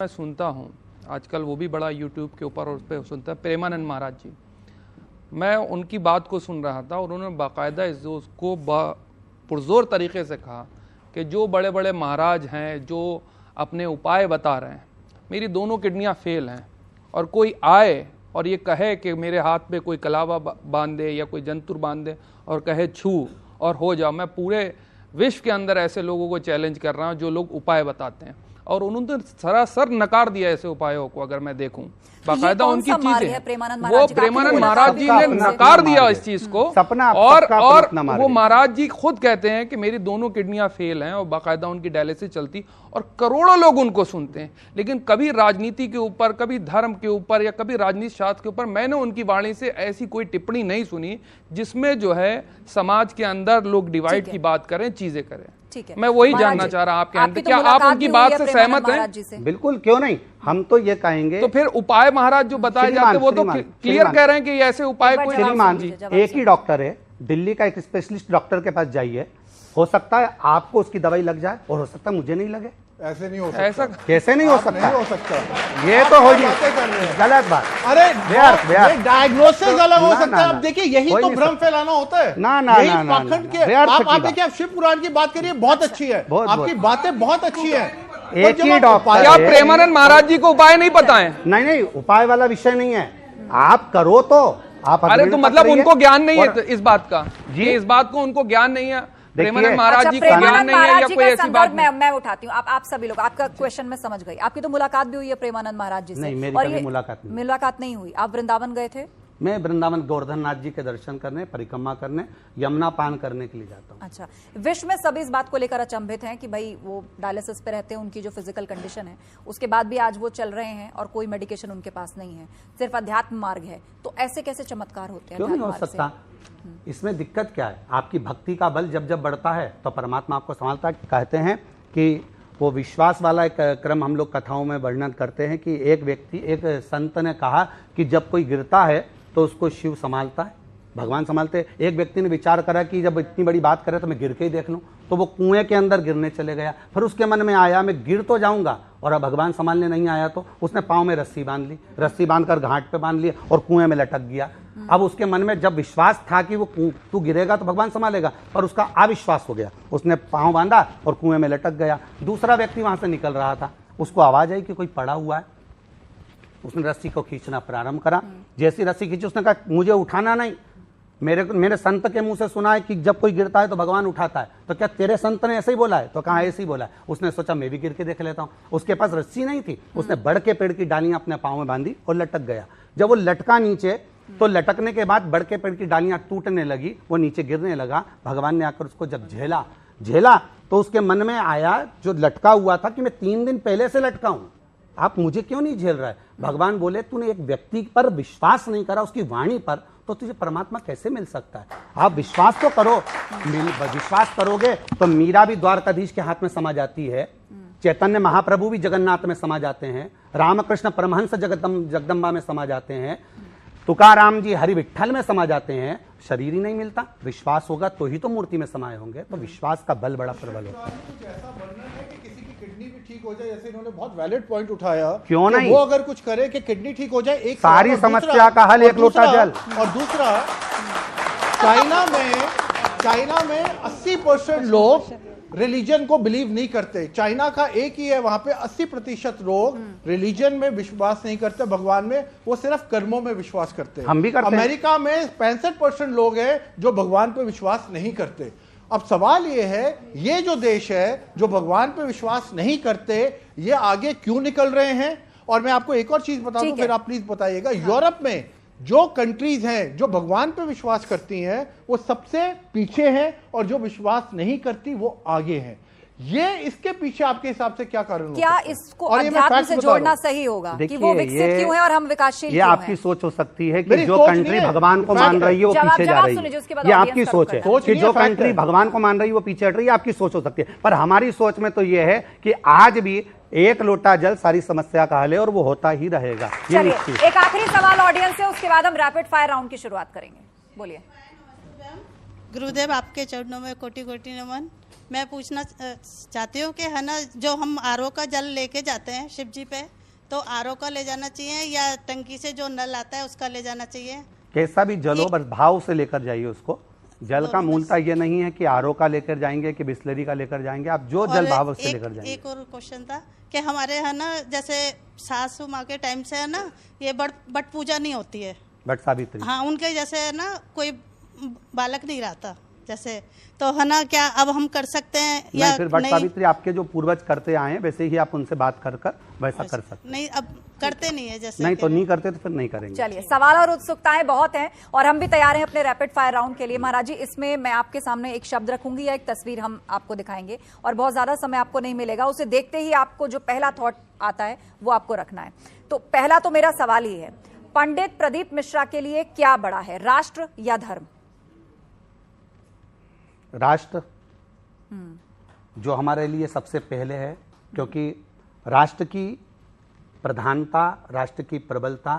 मैं सुनता हूँ आजकल, वो भी बड़ा यूट्यूब के ऊपर और उस पर सुनता है, प्रेमानंद महाराज जी। मैं उनकी बात को सुन रहा था और उन्होंने बाकायदा उसको पुरजोर तरीके से कहा कि जो बड़े बड़े महाराज हैं जो अपने उपाय बता रहे हैं, मेरी दोनों किडनियाँ फेल हैं, और कोई आए और ये कहे कि मेरे हाथ पे कोई कलावा बांध दे या कोई जंतुर बांध दे और कहे छू और हो जाओ, मैं पूरे विश्व के अंदर ऐसे लोगों को चैलेंज कर रहा हूँ जो लोग उपाय बताते हैं, और उन्होंने सरासर नकार दिया ऐसे उपायों को। अगर मैं देखूं बाकायदा उनकी चीजें, वो प्रेमानंद महाराज जी ने नकार दिया इस चीज को, और वो महाराज जी खुद कहते हैं कि मेरी दोनों किडनियां फेल हैं और बाकायदा उनकी डायलिसिस चलती, और करोड़ों लोग उनको सुनते हैं। लेकिन कभी राजनीति के ऊपर, कभी धर्म के ऊपर या कभी राजनीति शास्त्र के ऊपर मैंने उनकी वाणी से ऐसी कोई टिप्पणी नहीं सुनी जिसमें जो है समाज के अंदर लोग डिवाइड की बात करें, चीजें करें। मैं वही जानना चाह रहा आपके अंदर, क्या आप उनकी बात से सहमत हैं? बिल्कुल, क्यों नहीं, हम तो ये कहेंगे। तो फिर उपाय महाराज जो बताए जाते वो तो क्लियर कह रहे हैं कि ऐसे उपाय कोई नहीं। एक ही डॉक्टर है, दिल्ली का एक स्पेशलिस्ट डॉक्टर के पास जाइए, हो सकता है आपको उसकी दवाई लग जाए और हो सकता है मुझे नहीं लगे। ऐसे नहीं हो सकता। ऐसा कैसे नहीं हो सकता? नहीं हो सकता, ये तो हो गलत बात। अरे डायग्नोसिस अलग हो सकता है। अब देखिए, यही तो भ्रम फैलाना होता है। पाखंड के आप देखिए, आप शिव पुराण की बात करिए, बहुत अच्छी है, आपकी बातें बहुत अच्छी है। एक ही डॉक्टर, क्या प्रेमानंद महाराज जी को उपाय नहीं पता है? नहीं, उपाय वाला विषय नहीं है, आप करो तो आप। अरे तो मतलब उनको ज्ञान नहीं है इस बात का जी, इस बात को उनको ज्ञान नहीं है, प्रेमानंद महाराज जी को ज्ञान नहीं है या कोई ऐसी बात? मैं उठाती हूँ, आप सभी लोग, आपका क्वेश्चन मैं समझ गई। आपकी तो मुलाकात भी हुई है प्रेमानंद महाराज जी से? नहीं, मेरी कभी मुलाकात नहीं हुई। आप वृंदावन गए थे? मैं वृंदावन गोवर्धन नाथ जी के दर्शन करने, परिक्रमा करने, यमुना पान करने के लिए जाता हूँ। अच्छा, विश्व में सभी इस बात को लेकर अचंभित हैं कि भाई वो डायलिसिस पे रहते हैं, उनकी जो फिजिकल कंडीशन है उसके बाद भी आज वो चल रहे हैं और कोई मेडिकेशन उनके पास नहीं है, सिर्फ अध्यात्म मार्ग है। तो ऐसे कैसे चमत्कार होते हैं? क्यों नहीं हो सकता? इसमें दिक्कत क्या है? आपकी भक्ति का बल जब जब बढ़ता है तो परमात्मा आपको संभालता है। कहते हैं कि वो विश्वास वाला एक क्रम हम लोग कथाओं में वर्णन करते हैं कि एक संत ने कहा कि जब कोई गिरता है तो उसको शिव संभालता है, भगवान संभालते। एक व्यक्ति ने विचार करा कि जब इतनी बड़ी बात करे तो मैं गिर के ही देख लूं, तो वो कुएं के अंदर गिरने चले गया। फिर उसके मन में आया मैं गिर तो जाऊंगा, और अब भगवान संभालने नहीं आया, तो उसने पांव में रस्सी बांध ली, रस्सी बांधकर घाट पे बांध लिया और कुएं में लटक गया। अब उसके मन में जब विश्वास था कि वो तू गिरेगा तो भगवान संभालेगा, पर उसका अविश्वास हो गया, उसने पांव बांधा और कुएं में लटक गया। दूसरा व्यक्ति वहां से निकल रहा था, उसको आवाज आई कि कोई पड़ा हुआ है, उसने रस्सी को खींचना प्रारंभ करा। जैसी रस्सी खींची उसने कहा मुझे उठाना नहीं, मेरे संत के मुंह से सुना है कि जब कोई गिरता है तो भगवान उठाता है, तो क्या तेरे संत ने ऐसे ही बोला है? तो कहा ऐसे ही बोला है। उसने सोचा मैं भी गिर के देख लेता हूं। उसके पास रस्सी नहीं थी, उसने बड़ के पेड़ की डालियां अपने पांव में बांधी और लटक गया। जब वो लटका नीचे, तो लटकने के बाद बड़ के पेड़ की डालियां टूटने लगी, वो नीचे गिरने लगा। भगवान ने आकर उसको जब झेला तो उसके मन में आया जो लटका हुआ था कि मैं 3 दिन पहले से लटका हूं, आप मुझे क्यों नहीं झेल रहा है? भगवान बोले तूने एक व्यक्ति पर विश्वास नहीं करा, उसकी वाणी पर, तो तुझे परमात्मा कैसे मिल सकता है? आप विश्वास तो करो। विश्वास करोगे तो मीरा भी द्वारकाधीश के हाथ में समा जाती है, चैतन्य महाप्रभु भी जगन्नाथ में समा जाते हैं, रामकृष्ण परमहंस जगदम्बा में समा जाते हैं, तुकाराम जी हरि विठ्ठल में समा जाते हैं। शरीर ही नहीं मिलता, विश्वास होगा तो ही तो मूर्ति में समाये होंगे। तो विश्वास का बल बड़ा प्रबल होता है। कुछ ऐसा वर्णन है कि किसी की किडनी भी ठीक हो जाए, जैसे इन्होंने बहुत वैलिड पॉइंट उठाया, क्यों नहीं? वो अगर कुछ करे कि किडनी ठीक हो जाए, एक सारी समस्या का हल एक लोटा जल। और दूसरा, चाइना में 80% लोग रिलीजन को बिलीव नहीं करते। चाइना का एक ही है, वहां पे 80% लोग रिलीजन में विश्वास नहीं करते, भगवान में, वो सिर्फ कर्मों में विश्वास करते हैं। हम भी करते हैं। अमेरिका में 65% लोग हैं जो भगवान पे विश्वास नहीं करते। अब सवाल ये है, ये जो देश है जो भगवान पे विश्वास नहीं करते, ये आगे क्यों निकल रहे हैं? और मैं आपको एक और चीज बता दूं, फिर आप प्लीज बताइएगा। यूरोप में जो कंट्रीज हैं जो भगवान पे विश्वास करती हैं वो सबसे पीछे हैं, और जो विश्वास नहीं करती वो आगे हैं। ये इसके पीछे आपके हिसाब से क्या कारण हो? क्या इसको अध्यात्म से जोड़ना सही होगा कि वो विकसित क्यों है और हम विकासशील क्यों हैं? ये आपकी सोच हो सकती है कि जो कंट्री भगवान को मान रही है वो पीछे जा रही है। ये आपकी सोच है कि जो कंट्री भगवान को मान रही है वो पीछे हट रही है, आपकी सोच हो सकती है। पर हमारी सोच में तो ये है कि आज भी एक लोटा जल सारी समस्या का हल है और वो होता ही रहेगा। चलिए एक आखिरी सवाल ऑडियंस से, उसके बाद हम रैपिड फायर राउंड की शुरुआत करेंगे। बोलिए। गुरुदेव, आपके चरणों में कोटि कोटि नमन। मैं पूछना चाहती हूँ कि है ना, जो हम आरओ का जल लेके जाते हैं शिव जी पे, तो आरओ का ले जाना चाहिए या टंकी से जो नल आता है उसका ले जाना चाहिए? कैसा भी जल हो, बस भाव से लेकर जाइए उसको। जल का मूलता ये नहीं है कि आरओ का लेकर जाएंगे कि बिस्लरी का लेकर जाएंगे, आप जो जल भाव से लेकर जाएंगे। एक और क्वेश्चन था कि हमारे है ना, जैसे सासू माँ के टाइम से है ना, ये बट पूजा नहीं होती है, बट सावित्री, हाँ, उनके जैसे है ना कोई बालक नहीं रहता जैसे, तो है ना, क्या अब हम कर सकते हैं या नहीं? फिर बट सावित्री आपके जो पूर्वज करते आए हैं वैसे ही आप उनसे बात कर वैसा कर सकते। नहीं, अब करते नहीं है जैसे, नहीं तो नहीं करते तो फिर नहीं करेंगे। चलिए, सवाल और उत्सुकताएं बहुत हैं और हम भी तैयार हैं अपने रैपिड फायर राउंड के लिए। महाराज जी, इसमें मैं आपके सामने एक शब्द रखूंगी या एक तस्वीर हम आपको दिखाएंगे और बहुत ज्यादा समय आपको नहीं मिलेगा। उसे देखते ही आपको जो पहला थॉट आता है वो आपको रखना है। तो पहला तो मेरा सवाल ही है, पंडित प्रदीप मिश्रा के लिए क्या बड़ा है, राष्ट्र या धर्म? राष्ट्र जो हमारे लिए सबसे पहले है, क्योंकि राष्ट्र की प्रधानता, राष्ट्र की प्रबलता